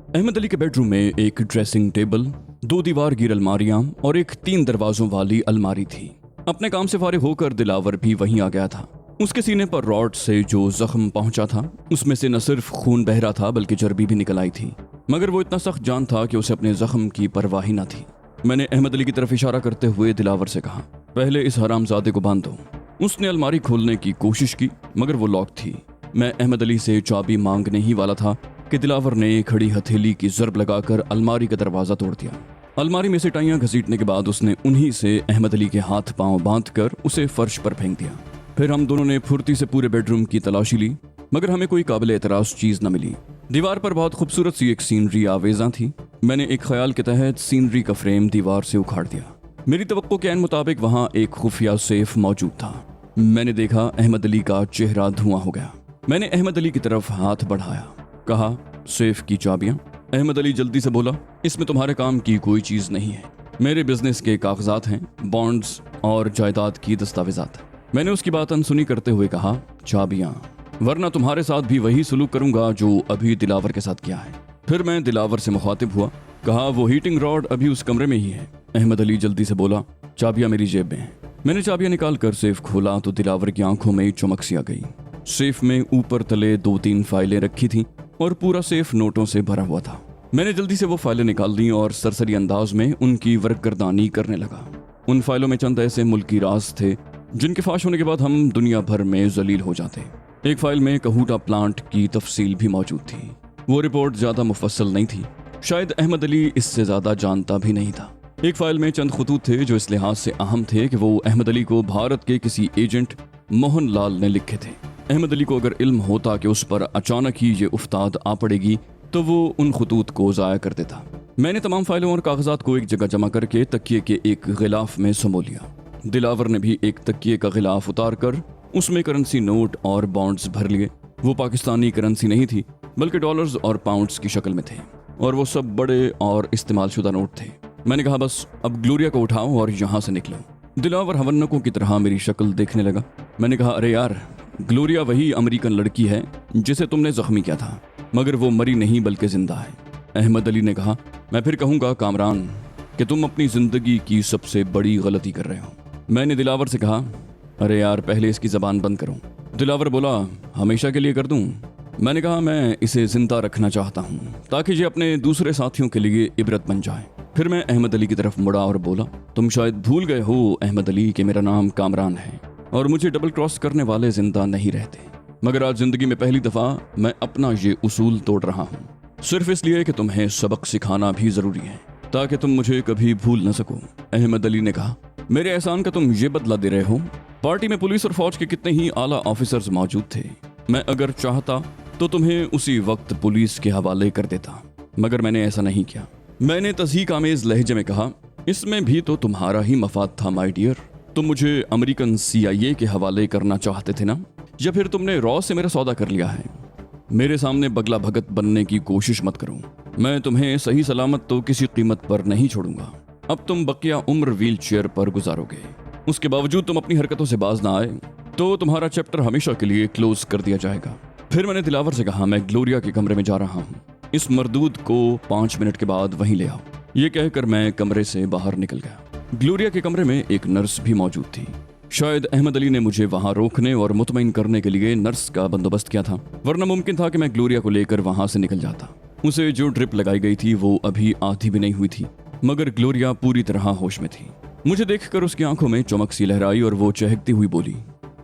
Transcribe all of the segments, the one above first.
अहमद अली के बेडरूम में एक ड्रेसिंग टेबल, 2 दीवारगीर अलमारियां और एक 3 दरवाजों वाली अलमारी थी। अपने काम से फारिग होकर दिलावर भी वहीं आ गया था। उसके सीने पर रॉड से जो जख्म पहुंचा था, उसमें से न सिर्फ खून बह रहा था बल्कि चर्बी भी निकल आई थी, मगर वो इतना सख्त जान था कि उसे अपने जख्म की परवाह ही न थी। मैंने अहमद अली की तरफ इशारा करते हुए दिलावर से कहा, पहले इस हरामजादे को बांध दो। उसने अलमारी खोलने की कोशिश की मगर वो लॉक थी। मैं अहमद अली से चाबी मांगने ही वाला था कि दिलावर ने खड़ी हथेली की ज़रब लगाकर अलमारी का दरवाज़ा तोड़ दिया। अलमारी में से टाइयां घसीटने के बाद उसने उन्हीं से अहमद अली के हाथ पांव बांधकर उसे फर्श पर फेंक दिया। फिर हम दोनों ने फुर्ती से पूरे बेडरूम की तलाशी ली मगर हमें कोई काबिल एतराज़ चीज़ न मिली। दीवार पर बहुत खूबसूरत सी एक सीनरी आवेज़ा थी। मैंने एक ख्याल के तहत सीनरी का फ्रेम दीवार से उखाड़ दिया। मेरी तवक्को के मुताबिक वहाँ एक खुफिया सेफ मौजूद था। मैंने देखा अहमद अली का चेहरा धुआं हो गया। मैंने अहमद अली की तरफ हाथ बढ़ाया, कहा, सेफ की चाबियां। अहमद अली जल्दी से बोला, इसमें तुम्हारे काम की कोई चीज़ नहीं है। मेरे बिजनेस के कागजात हैं, बॉन्ड्स और जायदाद की दस्तावेजात। मैंने उसकी बात अनसुनी करते हुए कहा, चाबियां, वरना तुम्हारे साथ भी वही सलूक करूंगा जो अभी दिलावर के साथ किया है। फिर मैं दिलावर से मुखातिब हुआ, कहा, वो हीटिंग रॉड अभी उस कमरे में ही है। अहमद अली जल्दी से बोला, चाबियां मेरी जेब में हैं। मैंने चाबियां निकाल कर सेफ खोला तो दिलावर की आंखों में चमक सी आ गई। सेफ में ऊपर तले 2-3 फाइलें रखी थीं और पूरा सेफ नोटों से भरा हुआ था। मैंने जल्दी से वो फाइलें निकाल दी और सरसरी अंदाज में उनकी वर्कगर्दानी करने लगा। उन फाइलों में चंद ऐसे मुल्की राज थे जिनके फाश होने के बाद हम दुनिया भर में जलील हो जाते। एक फाइल में कहूटा प्लांट की तफसील भी मौजूद थी। वो रिपोर्ट ज्यादा मुफस्सल नहीं थी, शायद अहमद अली इससे ज्यादा जानता भी नहीं था। एक फाइल में चंद खतूत थे जो इस लिहाज से अहम थे कि वो अहमद अली को भारत के किसी एजेंट मोहन लाल ने लिखे थे। अहमद अली को अगर इल्म होता कि उस पर अचानक ही ये उफ्ताद आ पड़ेगी तो वो उन खतूत को ज़ाया कर देता। मैंने तमाम फाइलों और कागजात को एक जगह जमा करके तकिए के एक गिलाफ में समो लिया। दिलावर ने भी एक तकिए का गिलाफ उतार कर उसमें करेंसी नोट और बॉन्ड्स भर लिए। वो पाकिस्तानी करेंसी नहीं थी बल्कि डॉलर्स और पाउंड्स की शक्ल में थे और वो सब बड़े और इस्तेमाल शुदा नोट थे। मैंने कहा, बस अब ग्लोरिया को उठाओ और यहाँ से निकलो। दिलावर हवन्नकों की तरह मेरी शक्ल देखने लगा। मैंने कहा, अरे यार, ग्लोरिया वही अमेरिकन लड़की है जिसे तुमने जख्मी किया था, मगर वो मरी नहीं बल्कि जिंदा है। अहमद अली ने कहा, मैं फिर कहूँगा कामरान कि तुम अपनी जिंदगी की सबसे बड़ी गलती कर रहे हो। मैंने दिलावर से कहा, अरे यार, पहले इसकी ज़बान बंद करो। दिलावर बोला, हमेशा के लिए कर दूँ? मैंने कहा, मैं इसे जिंदा रखना चाहता हूँ ताकि ये अपने दूसरे साथियों के लिए इबरत बन जाए। फिर मैं अहमद अली की तरफ मुड़ा और बोला, तुम शायद भूल गए हो अहमद अली कि मेरा नाम कामरान है और मुझे डबल क्रॉस करने वाले जिंदा नहीं रहते, मगर आज जिंदगी में पहली दफा मैं अपना ये उसूल तोड़ रहा हूँ, सिर्फ इसलिए कि तुम्हें सबक सिखाना भी जरूरी है ताकि तुम मुझे कभी भूल न सको। अहमद अली ने कहा, मेरे एहसान का तुम ये बदला दे रहे हो? पार्टी में पुलिस और फौज के कितने ही आला ऑफिसर्स मौजूद थे। मैं अगर चाहता तो तुम्हें उसी वक्त पुलिस के हवाले कर देता, मगर मैंने ऐसा नहीं किया। मैंने तस्हीक आमेज लहजे में कहा, इसमें भी तो तुम्हारा ही मफाद था माय डियर। तुम मुझे अमेरिकन CIA के हवाले करना चाहते थे ना, या फिर तुमने रॉ से मेरा सौदा कर लिया है? मेरे सामने बगला भगत बनने की कोशिश मत करो। मैं तुम्हें सही सलामत तो किसी कीमत पर नहीं छोड़ूंगा। अब तुम बकिया उम्र व्हील चेयर पर गुजारोगे। उसके बावजूद तुम अपनी हरकतों से बाज ना आए तो तुम्हारा चैप्टर हमेशा के लिए क्लोज कर दिया जाएगा। फिर मैंने दिलावर से कहा, मैं ग्लोरिया के कमरे में जा रहा हूँ, इस मरदूद को 5 मिनट के बाद वहीं ले आओ। ये कहकर मैं कमरे से बाहर निकल गया। ग्लोरिया के कमरे में एक नर्स भी मौजूद थी। शायद अहमद अली ने मुझे वहां रोकने और मुतमईन करने के लिए नर्स का बंदोबस्त किया था, वरना मुमकिन था कि मैं ग्लोरिया को लेकर वहां से निकल जाता। उसे जो ड्रिप लगाई गई थी वो अभी आधी भी नहीं हुई थी, मगर ग्लोरिया पूरी तरह होश में थी। मुझे देखकर उसकी आंखों में चमक सी लहराई और वो चहकती हुई बोली,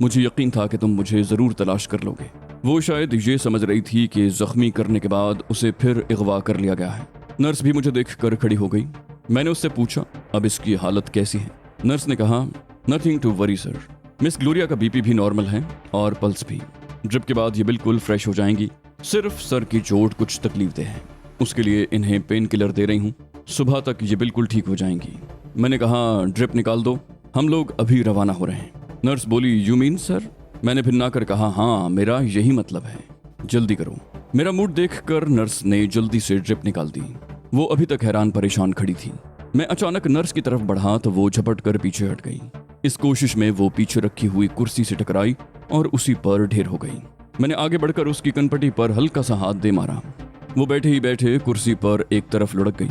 मुझे यकीन था कि तुम मुझे जरूर तलाश कर लोगे। वो शायद ये समझ रही थी कि जख्मी करने के बाद उसे फिर अगवा कर लिया गया है। नर्स भी मुझे देखकर खड़ी हो गई। मैंने उससे पूछा, अब इसकी हालत कैसी है? नर्स ने कहा, nothing to worry sir, miss Gloria का BP भी नॉर्मल है और पल्स भी। ड्रिप के बाद ये बिल्कुल फ्रेश हो जाएंगी, सिर्फ सर की चोट कुछ तकलीफ दे है, उसके लिए इन्हें पेन किलर दे रही हूँ, सुबह तक ये बिल्कुल ठीक हो जाएंगी। मैंने कहा, ड्रिप निकाल दो, हम लोग अभी रवाना हो रहे हैं। नर्स बोली, यू मीन सर? मैंने भिन्ना कर कहा, हाँ, मेरा यही मतलब है, जल्दी करो। मेरा मूड देखकर नर्स ने जल्दी से ड्रिप निकाल दी। वो अभी तक हैरान परेशान खड़ी थी। मैं अचानक नर्स की तरफ बढ़ा तो वो झपट कर पीछे हट गई। इस कोशिश में वो पीछे रखी हुई कुर्सी से टकराई और उसी पर ढेर हो गई। मैंने आगे बढ़कर उसकी कनपटी पर हल्का सा हाथ दे मारा। वो बैठे ही बैठे कुर्सी पर एक तरफ लुढ़क गई।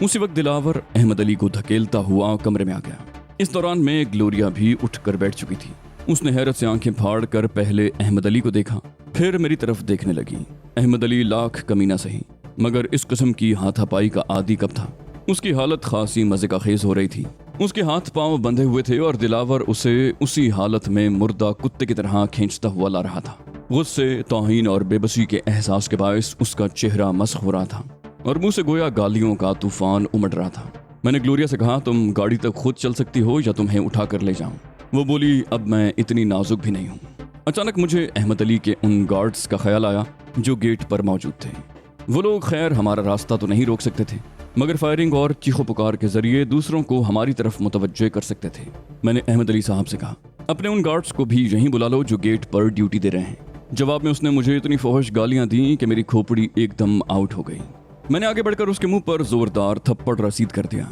उसी वक्त दिलावर अहमद अली को धकेलता हुआ कमरे में आ गया। इस दौरान में ग्लोरिया भी उठकर बैठ चुकी थी। उसने हैरत से आंखें फाड़ कर पहले अहमद अली को देखा, फिर मेरी तरफ देखने लगी। अहमद अली लाख कमीना सही, मगर इस किस्म की हाथापाई का आदी कब था। उसकी हालत खासी मजे का खेज हो रही थी। उसके हाथ पांव बंधे हुए थे और दिलावर उसे उसी हालत में मुर्दा कुत्ते की तरह खींचता हुआ ला रहा था। गुस्से, तौहीन और बेबसी के एहसास के बायस उसका चेहरा मस्ख हो रहा था और मुंह से गोया गालियों का तूफान उमड़ रहा था। मैंने ग्लोरिया से कहा, तुम गाड़ी तक खुद चल सकती हो या तुम्हें उठा कर ले जाऊं। वो बोली, अब मैं इतनी नाजुक भी नहीं हूँ। अचानक मुझे अहमद अली के उन गार्ड्स का ख्याल आया जो गेट पर मौजूद थे। वो लोग खैर हमारा रास्ता तो नहीं रोक सकते थे, मगर फायरिंग और चीखो पुकार के जरिए दूसरों को हमारी तरफ मुतवज्जे कर सकते थे। मैंने अहमद अली साहब से कहा, अपने उन गार्ड्स को भी यहीं बुला लो जो गेट पर ड्यूटी दे रहे हैं। जवाब में उसने मुझे इतनी फौहश गालियां दी कि मेरी खोपड़ी एकदम आउट हो गई। मैंने आगे बढ़कर उसके मुंह पर जोरदार थप्पड़ रसीद कर दिया।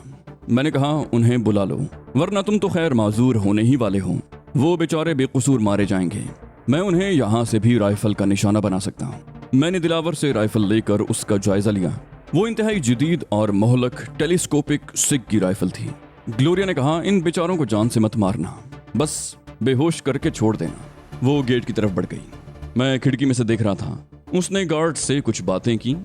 मैंने कहा, उन्हें बुला लो, वरना तुम तो खैर माजूर होने ही वाले हो। वो बेचारे बेकसूर मारे जाएंगे। मैं उन्हें यहाँ से भी राइफल का निशाना बना सकता हूँ। मैंने दिलावर से राइफल लेकर उसका जायजा लिया। वो इंतहाई जदीद और मोहलक टेलीस्कोपिक सिग की राइफल थी। ग्लोरिया ने कहा, इन बेचारों को जान से मत मारना, बस बेहोश करके छोड़ देना। वो गेट की तरफ बढ़ गई। मैं खिड़की में से देख रहा था। उसने गार्ड से कुछ बातें की।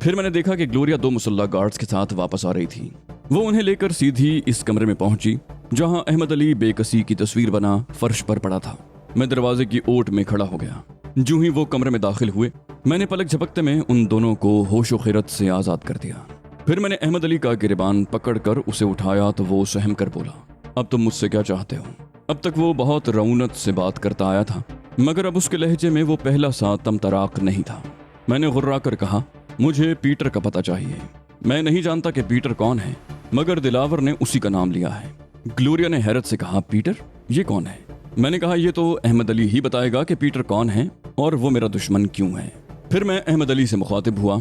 फिर मैंने देखा कि ग्लोरिया 2 मुसल्लह गार्ड्स के साथ वापस आ रही थी। वो उन्हें लेकर सीधी इस कमरे में पहुंची जहां अहमद अली बेकसी की तस्वीर बना फर्श पर पड़ा था। मैं दरवाजे की ओट में खड़ा हो गया। जो ही वो कमरे में दाखिल हुए, मैंने पलक झपकते में उन दोनों को होशो खिरत से आजाद कर दिया। फिर मैंने अहमद अली का गिरबान पकड़कर उसे उठाया तो वो सहम कर बोला, अब तुम मुझसे क्या चाहते हो? अब तक वो बहुत रऊनत से बात करता आया था, मगर अब उसके लहजे में वो पहला सा तमतराक नहीं था। मैंने गुर्रा कर कहा, मुझे पीटर का पता चाहिए। मैं नहीं जानता कि पीटर कौन है, मगर दिलावर ने उसी का नाम लिया है। ग्लोरिया ने हैरत से कहा, पीटर? ये कौन है? मैंने कहा, ये तो अहमद अली ही बताएगा कि पीटर कौन है और वो मेरा दुश्मन क्यों है। फिर मैं अहमद अली से मुखातिब हुआ,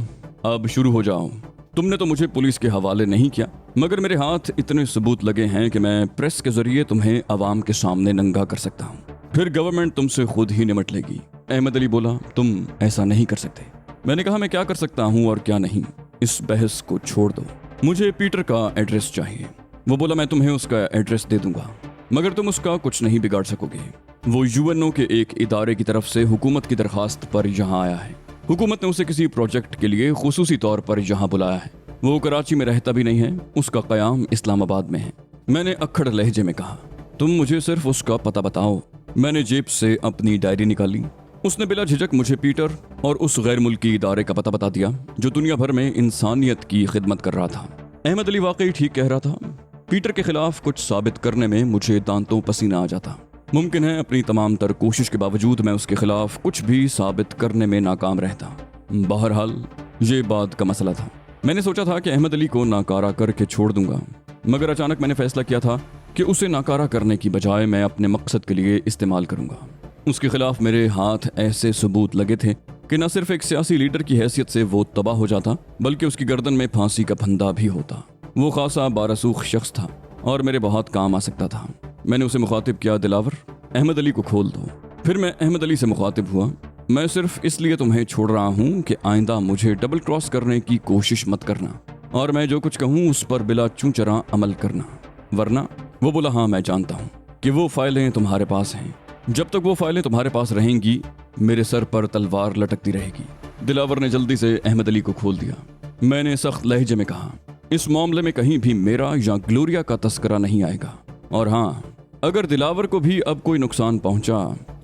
अब शुरू हो जाओ। तुमने तो मुझे पुलिस के हवाले नहीं किया, मगर मेरे हाथ इतने सबूत लगे हैं कि मैं प्रेस के जरिए तुम्हें अवाम के सामने नंगा कर सकता हूँ। फिर गवर्नमेंट तुमसे खुद ही निमट लेगी। अहमद अली बोला, तुम ऐसा नहीं कर सकते। मैंने कहा, मैं क्या कर सकता हूँ और क्या नहीं, इस बहस को छोड़ दो। मुझे पीटर का एड्रेस चाहिए। वो बोला, मैं तुम्हें उसका एड्रेस दे दूंगा, मगर तुम उसका कुछ नहीं बिगाड़ सकोगे। वो यूएनओ के एक इदारे की तरफ से हुकूमत की दरखास्त पर यहाँ आया है। हुकूमत ने उसे किसी प्रोजेक्ट के लिए खुसूसी तौर पर यहाँ बुलाया है। वो कराची में रहता भी नहीं है, उसका क़याम इस्लामाबाद में है। मैंने अक्खड़ लहजे में कहा, तुम मुझे सिर्फ उसका पता बताओ। मैंने जेब से अपनी डायरी निकाली। उसने बिला झिझक मुझे पीटर और उस गैर मुल्की इदारे का पता बता दिया जो दुनिया भर में इंसानियत की खिदमत कर रहा था। अहमद अली वाकई ठीक कह रहा था। पीटर के खिलाफ कुछ साबित करने में मुझे दांतों पसीना आ जाता। मुमकिन है अपनी तमाम तर कोशिश के बावजूद मैं उसके खिलाफ कुछ भी साबित करने में नाकाम रहता। बहरहाल ये बात का मसला था। मैंने सोचा था कि अहमद अली को नाकारा करके छोड़ दूंगा, मगर अचानक मैंने फैसला किया था कि उसे नाकारा करने की बजाय मैं अपने मकसद के लिए इस्तेमाल करूंगा। उसके खिलाफ मेरे हाथ ऐसे सबूत लगे थे कि न सिर्फ एक सियासी लीडर की हैसियत से वो तबाह हो जाता, बल्कि उसकी गर्दन में फांसी का फंदा भी होता। वो खासा बारसूख शख्स था और मेरे बहुत काम आ सकता था। मैंने उसे मुखातिब किया, दिलावर, अहमद अली को खोल दो। फिर मैं अहमद अली से मुखातिब हुआ, मैं सिर्फ इसलिए तुम्हें छोड़ रहा हूँ कि आइंदा मुझे डबल क्रॉस करने की कोशिश मत करना और मैं जो कुछ कहूँ उस पर बिला चूंचरा अमल करना, वरना। वो बोला, हाँ मैं जानता हूँ कि वो फाइलें तुम्हारे पास हैं। जब तक वो फाइलें तुम्हारे पास रहेंगी, मेरे सर पर तलवार लटकती रहेगी। दिलावर ने जल्दी से अहमद अली को खोल दिया। मैंने सख्त लहजे में कहा, इस मामले में कहीं भी मेरा या ग्लोरिया का तस्करा नहीं आएगा, और हाँ, अगर दिलावर को भी अब कोई नुकसान पहुंचा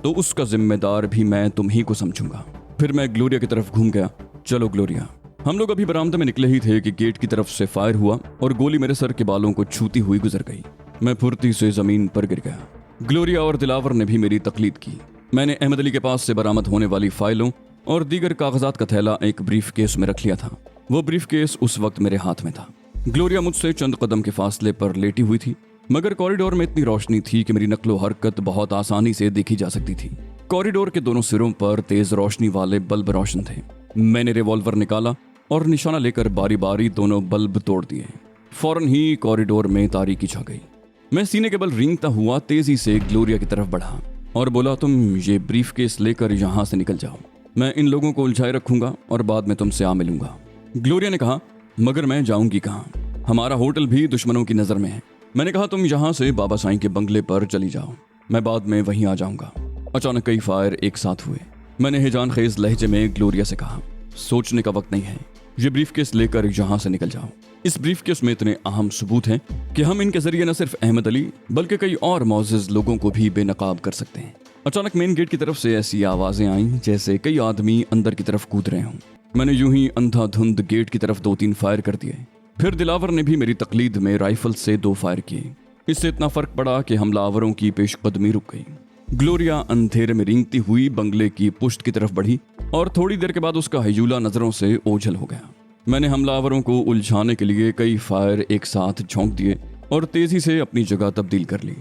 तो उसका जिम्मेदार भी मैं तुम ही को समझूंगा। फिर मैं ग्लोरिया की तरफ घूम गया। चलो ग्लोरिया। हम लोग अभी बरामदे में निकले ही थे कि गेट की तरफ से फायर हुआ और गोली मेरे सर के बालों को छूती हुई गुजर गई। मैं फुर्ती से जमीन पर गिर गया। ग्लोरिया और दिलावर ने भी मेरी तकलीद की। मैंने अहमद अली के पास से बरामद होने वाली फाइलों और दीगर कागजात का थैला एक ब्रीफ केस में रख लिया था। वो ब्रीफ केस उस वक्त मेरे हाथ में था। ग्लोरिया मुझसे चंद कदम के फासले पर लेटी हुई थी, मगर कॉरिडोर में इतनी रोशनी थी कि मेरी नक्लो हरकत बहुत आसानी से देखी जा सकती थी। कॉरिडोर के दोनों सिरों पर तेज रोशनी वाले बल्ब रोशन थे। मैंने रिवॉल्वर निकाला और निशाना लेकर बारी बारी दोनों बल्ब तोड़ दिए। फौरन ही कॉरिडोर में तारीकी छा गई। मैं सीने के बल रेंगता हुआ तेजी से ग्लोरिया की तरफ बढ़ा और बोला, तुम ये ब्रीफ केस लेकर यहाँ से निकल जाओ। मैं इन लोगों को उलझाए रखूंगा और बाद में तुमसे आ मिलूंगा। ग्लोरिया ने कहा, मगर मैं जाऊंगी कहाँ? हमारा होटल भी दुश्मनों की नज़र में है। मैंने कहा, तुम यहाँ से बाबा साईं के बंगले पर चली जाओ, मैं बाद में वहीं आ जाऊंगा। अचानक कई फायर एक साथ हुए। मैंने हिजान खेज लहजे में ग्लोरिया से कहा, सोचने का वक्त नहीं है, ये ब्रीफकेस लेकर यहाँ से निकल जाओ। इस ब्रीफकेस में इतने अहम सबूत हैं कि हम इनके जरिए न सिर्फ अहमद अली बल्कि कई और मौजूद लोगों को भी बेनकाब कर सकते हैं। अचानक मेन गेट की तरफ से ऐसी आवाजें आईं जैसे कई आदमी अंदर की तरफ कूद रहे हों। मैंने यूं ही अंधाधुंध गेट की तरफ 2-3 फायर कर दिए। फिर दिलावर ने भी मेरी तकलीद में राइफल से 2 फायर किए। इससे इतना फर्क पड़ा कि हमलावरों की पेशकदमी रुक गई। ग्लोरिया अंधेरे में रेंगती हुई बंगले की पुष्ट की तरफ बढ़ी और थोड़ी देर के बाद उसका हयूला नजरों से ओझल हो गया। मैंने हमलावरों को उलझाने के लिए कई फायर एक साथ झोंक दिए और तेजी से अपनी जगह तब्दील कर ली।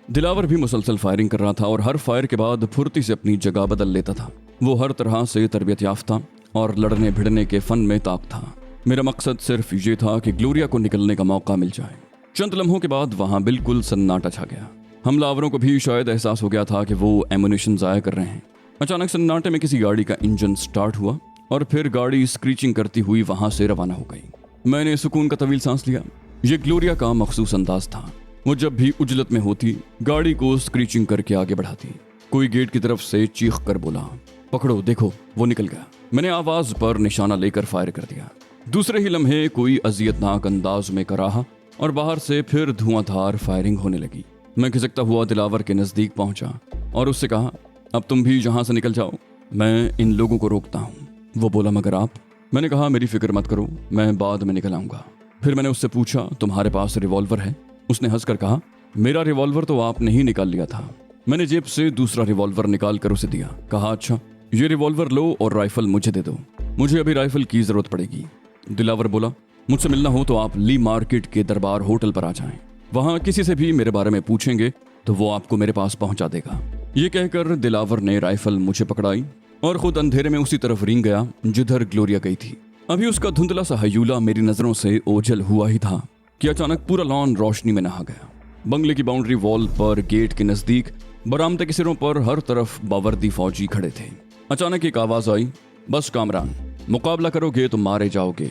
दिलावर भी मुसलसल फायरिंग कर रहा था और हर फायर के बाद फुर्ती से अपनी जगह बदल लेता था। वो हर तरह से तरबियत याफ्ता और लड़ने भिड़ने के फन में ताक था। मेरा मकसद सिर्फ ये था कि ग्लोरिया को निकलने का मौका मिल जाए। चंद लम्हों के बाद वहां बिल्कुल सन्नाटा छा गया। हमलावरों को भी शायद एहसास हो गया था कि वो एमुनिशन ज़ाया कर रहे हैं। अचानक सन्नाटे में किसी गाड़ी का इंजन स्टार्ट हुआ और फिर गाड़ी स्क्रीचिंग करती हुई वहां से रवाना हो गई। मैंने सुकून का तवील सांस लिया। ये ग्लोरिया का मखसूस अंदाज था। वो जब भी उजलत में होती गाड़ी को स्क्रीचिंग करके आगे बढ़ाती। कोई गेट की तरफ से चीख कर बोला, पकड़ो, देखो वो निकल गया। मैंने आवाज पर निशाना लेकर फायर कर दिया। दूसरे ही लम्हे कोई अजियतनाक अंदाज में कराहा और बाहर से फिर धुआंधार फायरिंग होने लगी। मैं खिसकता हुआ दिलावर के नजदीक पहुंचा और उससे कहा, अब तुम भी यहाँ से निकल जाओ, मैं इन लोगों को रोकता हूँ। वो बोला, मगर आप? मैंने कहा, मेरी फिक्र मत करो, मैं बाद में निकल आऊंगा। फिर मैंने उससे पूछा, तुम्हारे पास रिवॉल्वर है? उसने हंसकर कहा, मेरा रिवॉल्वर तो आपने ही निकाल लिया था। मैंने जेब से दूसरा रिवॉल्वर निकाल कर उसे दिया। कहा, अच्छा, ये रिवॉल्वर लो और राइफल मुझे दे दो, मुझे अभी राइफल की जरूरत पड़ेगी। दिलावर बोला, मुझसे मिलना हो तो आप ली मार्केट के दरबार होटल पर आ जाएं। वहां किसी से भी मेरे बारे में पूछेंगे तो वो आपको मेरे पास पहुंचा देगा। ये कहकर दिलावर ने राइफल मुझे पकड़ाई और खुद अंधेरे में उसी तरफ रेंग गया जिधर ग्लोरिया गई थी। अभी उसका धुंधला सा हयूला मेरी नजरों से ओझल हुआ ही था कि अचानक पूरा लॉन रोशनी में नहा गया। बंगले की बाउंड्री वॉल पर, गेट के नजदीक, बरामदे के सिरों पर हर तरफ बावर्दी फौजी खड़े थे। अचानक एक आवाज आई, बस कामरान, मुकाबला करोगे तो मारे जाओगे,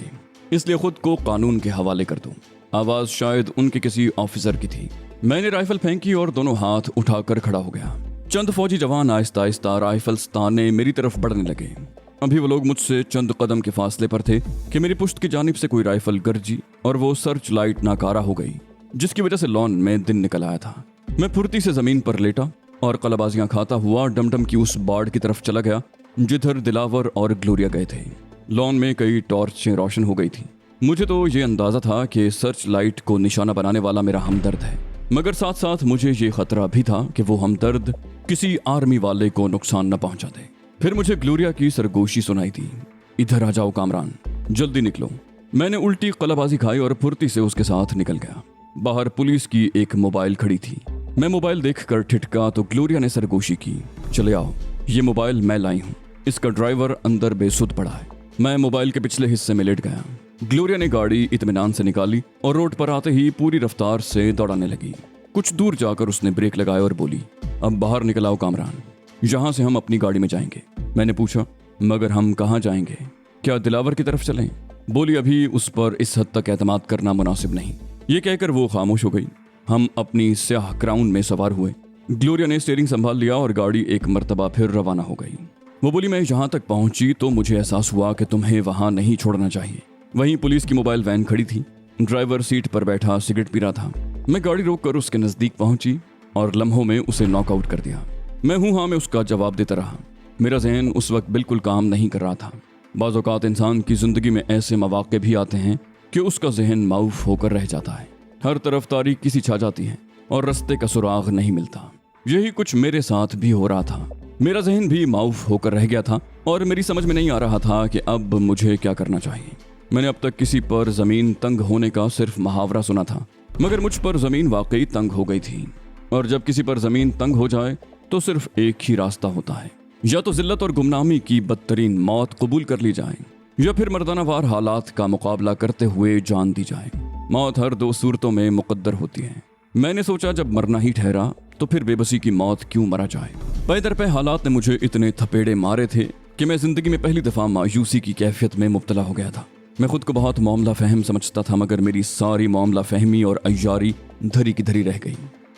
इसलिए खुद को कानून के हवाले कर दो। आवाज शायद उनके किसी ऑफिसर की थी। मैंने राइफल फेंकी और दोनों हाथ उठाकर खड़ा हो गया। चंद फौजी जवान आहिस्ता आहिस्ता राइफल्स ताने मेरी तरफ बढ़ने लगे। अभी वो लोग मुझसे चंद कदम के फासले पर थे कि मेरी पुश्त की जानिब से कोई राइफल गरजी और वो सर्च लाइट नाकारा हो गई, जिसकी वजह से लॉन में दिन निकल आया था। मैं फुर्ती से जमीन पर लेटा और कलाबाजियां खाता हुआ डमडम की उस बाड़ की तरफ चला गया जिधर दिलावर और ग्लोरिया गए थे। लॉन में कई टॉर्चें रोशन हो गई थी। मुझे तो ये अंदाजा था कि सर्च लाइट को निशाना बनाने वाला मेरा हमदर्द है, मगर साथ साथ मुझे ये खतरा भी था कि वो हमदर्द किसी आर्मी वाले को नुकसान न पहुंचा दे। फिर मुझे ग्लोरिया की सरगोशी सुनाई दी, इधर आ जाओ कामरान, जल्दी निकलो। मैंने उल्टी कलाबाजी खाई और फुर्ती से उसके साथ निकल गया। बाहर पुलिस की एक मोबाइल खड़ी थी। मैं मोबाइल देखकर ठिठका तो ग्लोरिया ने सरगोशी की, चले आओ, ये मोबाइल मैं लाई हूँ, इसका ड्राइवर अंदर बेसुध पड़ा है। मैं मोबाइल के पिछले हिस्से में लेट गया। ग्लोरिया ने गाड़ी इत्मीनान से निकाली और रोड पर आते ही पूरी रफ्तार से दौड़ाने लगी। कुछ दूर जाकर उसने ब्रेक लगाया और बोली, अब बाहर निकल आओ कामरान, यहाँ से हम अपनी गाड़ी में जाएंगे। मैंने पूछा, मगर हम कहाँ जाएंगे? क्या दिलावर की तरफ चलें? बोली, अभी उस पर इस हद तक एतमाद करना मुनासिब नहीं। ये कहकर वो खामोश हो गई। हम अपनी स्याह क्राउन में सवार हुए। ग्लोरिया ने स्टीयरिंग संभाल लिया और गाड़ी एक मर्तबा फिर रवाना हो गई। वो बोली, मैं यहाँ तक पहुंची तो मुझे एहसास हुआ कि तुम्हें वहाँ नहीं छोड़ना चाहिए। वहीं पुलिस की मोबाइल वैन खड़ी थी। ड्राइवर सीट पर बैठा सिगरेट पी रहा था। मैं गाड़ी रोककर उसके नजदीक पहुंची और लम्हों में उसे नॉकआउट कर दिया। मैं हूँ हाँ में उसका जवाब देता रहा। मेरा जहन उस वक्त बिल्कुल काम नहीं कर रहा था। बाज़ औक़ात इंसान की जिंदगी में ऐसे मौक़े भी आते हैं कि उसका जहन माऊफ होकर रह जाता है। हर तरफ तारीकी सी छा जाती है और रास्ते का सुराग नहीं मिलता। यही कुछ मेरे साथ भी हो रहा था। मेरा जहन भी माऊफ होकर रह गया था और मेरी समझ में नहीं आ रहा था कि अब मुझे क्या करना चाहिए। मैंने अब तक किसी पर ज़मीन तंग होने का सिर्फ मुहावरा सुना था, मगर मुझ पर ज़मीन वाकई तंग हो गई थी। और जब किसी पर ज़मीन तंग हो जाए तो सिर्फ एक ही रास्ता होता है, या तो जिल्लत और गुमनामी की बदतरीन मौत कबूल कर ली जाए या फिर मर्दानावार हालात का मुकाबला करते हुए जान दी जाए। मौत हर दो सूरतों में मुकद्दर होती है। मैंने सोचा, जब मरना ही ठहरा तो फिर बेबसी की मौत क्यों मरा जाए। पैदर पे हालात ने मुझे इतने थपेड़े मारे थे कि मैं जिंदगी में पहली दफा मायूसी की कैफियत में मुब्तला हो गया था। मैं खुद को बहुत मामला फहम समझता था, मगर मेरी सारी मामला फहमी और अय्यारी धरी की धरी रह गई।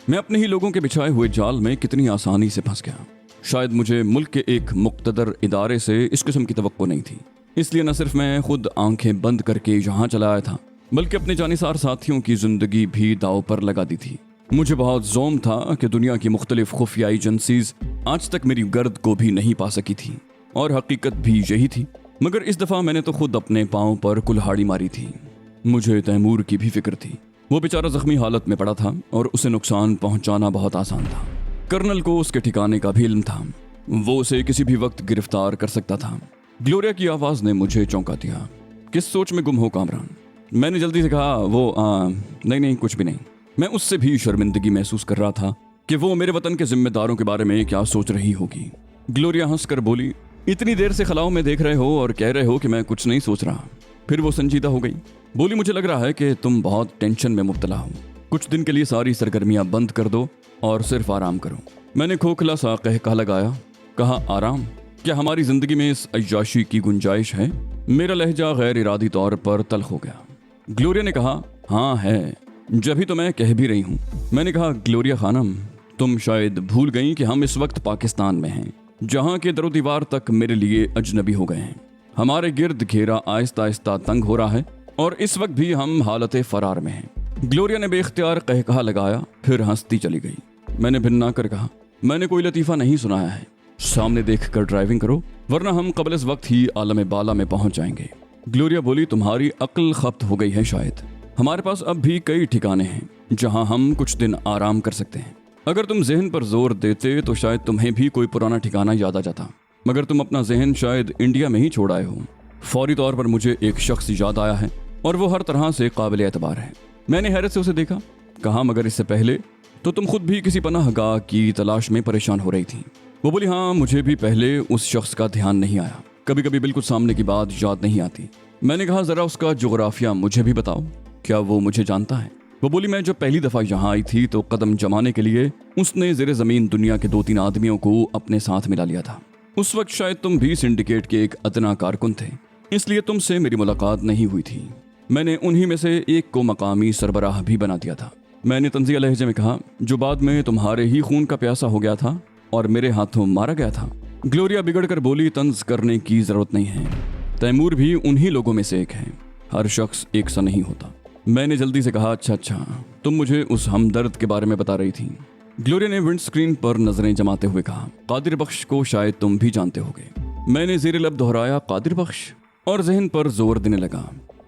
मैं अपने ही लोगों के बिछाए हुए जाल में कितनी आसानी से फंस गया। शायद मुझे मुल्क के एक मुक्तदर इदारे से इस किस्म की तवक्को नहीं थी, इसलिए न सिर्फ मैं खुद आंखें बंद करके यहाँ चला आया था, बल्कि अपने जानिसार साथियों की जिंदगी भी दाव पर लगा दी थी। मुझे बहुत ज़ोम था कि दुनिया की मुख्तलिफ खुफिया एजेंसीज आज तक मेरी गर्द को भी नहीं पा सकी थी, और हकीकत भी यही थी। मगर इस दफ़ा मैंने तो खुद अपने पाँव पर कुल्हाड़ी मारी थी। मुझे तैमूर की भी फिक्र थी। वो बेचारा जख्मी हालत में पड़ा था और उसे नुकसान पहुंचाना बहुत आसान था। कर्नल को उसके ठिकाने का भी इल्म था, वो उसे किसी भी वक्त गिरफ्तार कर सकता था। ग्लोरिया की आवाज़ ने मुझे चौंका दिया। किस सोच में गुम हो कामरान? मैंने जल्दी से कहा, नहीं कुछ भी नहीं। मैं उससे भी शर्मिंदगी महसूस कर रहा था कि वो मेरे वतन के जिम्मेदारों के बारे में क्या सोच रही होगी। ग्लोरिया हंसकर बोली, इतनी देर से खलाओं में देख रहे हो और कह रहे हो कि मैं कुछ नहीं सोच रहा। फिर वो संजीदा हो गई। बोली, मुझे लग रहा है कि तुम बहुत टेंशन में मुब्तला हो। कुछ दिन के लिए सारी सरगर्मियां बंद कर दो और सिर्फ आराम करो। मैंने खोखला सा कहका लगाया। कहा, आराम? क्या हमारी जिंदगी में इस अय्याशी की गुंजाइश है? मेरा लहजा गैर इरादी तौर पर तल्ख हो गया। ग्लोरिया ने कहा, हाँ है, जभी तो मैं कह भी रही हूँ। मैंने कहा, ग्लोरिया खानम, तुम शायद भूल गई कि हम इस वक्त पाकिस्तान में हैं, जहाँ के दरो दीवार तक मेरे लिए अजनबी हो गए हैं। हमारे गिर्द घेरा आहिस्ता आहिस्ता तंग हो रहा है और इस वक्त भी हम हालत फरार में हैं। ग्लोरिया ने बेख्तियार कहकहा लगाया, फिर हंसती चली गई। मैंने भिन्ना कर कहा, मैंने कोई लतीफ़ा नहीं सुनाया है। सामने देखकर ड्राइविंग करो, वरना हम कबल इस वक्त ही आलम बाला में पहुंच जाएंगे। ग्लोरिया बोली, तुम्हारी अक्ल खप्त हो गई है शायद। हमारे पास अब भी कई ठिकाने हैं जहां हम कुछ दिन आराम कर सकते हैं। अगर तुम जहन पर जोर देते तो शायद तुम्हें भी कोई पुराना ठिकाना याद आ जाता, मगर तुम अपना जहन शायद इंडिया में ही छोड़ आए हो। फौरी तौर पर मुझे एक शख्स याद आया है और वो हर तरह से काबिल एतबार है। मैंने हैरत से उसे देखा। कहा, मगर इससे पहले तो तुम खुद भी किसी पनाहगाह की तलाश में परेशान हो रही थी। वो बोली, हाँ, मुझे भी पहले उस शख्स का ध्यान नहीं आया। कभी कभी बिल्कुल सामने की बात याद नहीं आती। मैंने कहा, जरा उसका जोग्राफिया मुझे भी बताओ, क्या वो मुझे जानता है? वो बोली, मैं जब पहली दफ़ा यहाँ आई थी तो कदम जमाने के लिए उसने ज़ेरे ज़मीन दुनिया के 2-3 आदमियों को अपने साथ मिला लिया था। उस वक्त शायद तुम भी सिंडिकेट के एक अदना कारकुन थे, इसलिए तुमसे मेरी मुलाकात नहीं हुई थी। मैंने उन्हीं में से एक को मकामी सरबराह भी बना दिया था। मैंने तंज़िया लहजे में कहा, जो बाद में तुम्हारे ही खून का प्यासा हो गया था और मेरे हाथों मारा गया था। ग्लोरिया बिगड़ कर बोली, तंज करने की ज़रूरत नहीं है, तैमूर भी उन्हीं लोगों में से एक है। हर शख्स एक सा नहीं होता। मैंने जल्दी से कहा, अच्छा, तुम मुझे उस हमदर्द के बारे में बता रही थी। ग्लोरिया ने विंड स्क्रीन पर नजरें जमाते हुए कहा, कादिर बख्श को शायद तुम भी जानते होगे। मैंने ज़ेरे लब दोहराया, कादिर बख्श, और जहन पर जोर देने लगा।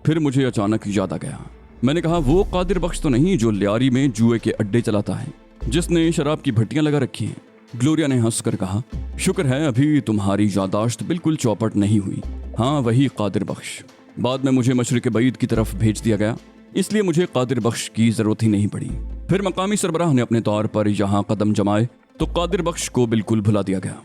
फिर मुझे अचानक याद आ गया। मैंने कहा, वो कादिर बख्श तो नहीं जो लियारी में जुए के अड्डे चलाता है, जिसने शराब की भट्टियां लगा रखी हैं। ग्लोरिया ने हंसकर कहा, शुक्र है अभी तुम्हारी यादाश्त बिल्कुल चौपट नहीं हुई। हाँ, वही कादिर बख्श। बाद में मुझे मशरिक बईद की तरफ भेज दिया गया, इसलिए मुझे कादिर बख्श की जरूरत ही नहीं पड़ी। फिर मकामी सरबराह ने अपने तौर पर यहाँ कदम जमाए तो कादिर बख्श को बिल्कुल भुला दिया गया।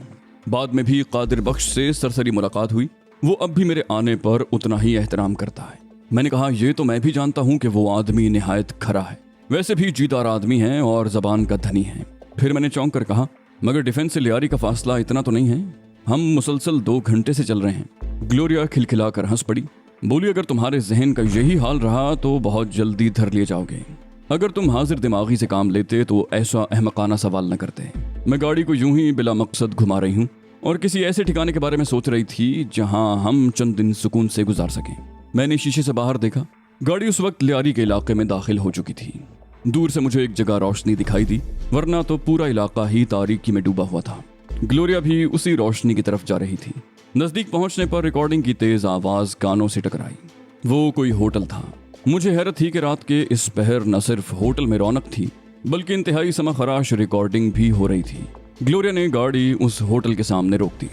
बाद में भी कादिर बख्श से सरसरी मुलाकात हुई। वो अब भी मेरे आने पर उतना ही एहतराम करता है। मैंने कहा, ये तो मैं भी जानता हूँ कि वो आदमी निहायत खरा है, वैसे भी जीदार आदमी है और जबान का धनी है। फिर मैंने चौंक कर कहा, मगर डिफेंस से लियारी का फासला इतना तो नहीं है? हम मुसलसल 2 घंटे से चल रहे हैं। ग्लोरिया खिलखिलाकर हंस पड़ी। बोली, अगर तुम्हारे जहन का यही हाल रहा तो बहुत जल्दी धर लिए जाओगे। अगर तुम हाजिर दिमागी से काम लेते तो ऐसा अहमकाना सवाल न करते। मैं गाड़ी को यूं ही बिला मकसद घुमा रही हूँ और किसी ऐसे ठिकाने के बारे में सोच रही थी जहां हम चंद दिन सुकून से गुजार सकें। मैंने शीशे से बाहर देखा। गाड़ी उस वक्त लियारी के इलाके में दाखिल हो चुकी थी। दूर से मुझे एक जगह रोशनी दिखाई दी, वरना तो पूरा इलाका ही तारीकी में डूबा हुआ था। ग्लोरिया भी उसी रोशनी की तरफ जा रही थी। नजदीक पहुंचने पर रिकॉर्डिंग की तेज आवाज कानों से टकराई। वो कोई होटल था। मुझे हैरत थी कि रात के इस पहर न सिर्फ होटल में रौनक थी, बल्कि इंतहाई समाखराश रिकॉर्डिंग भी हो रही थी। ग्लोरिया ने गाड़ी उस होटल के सामने रोक दी।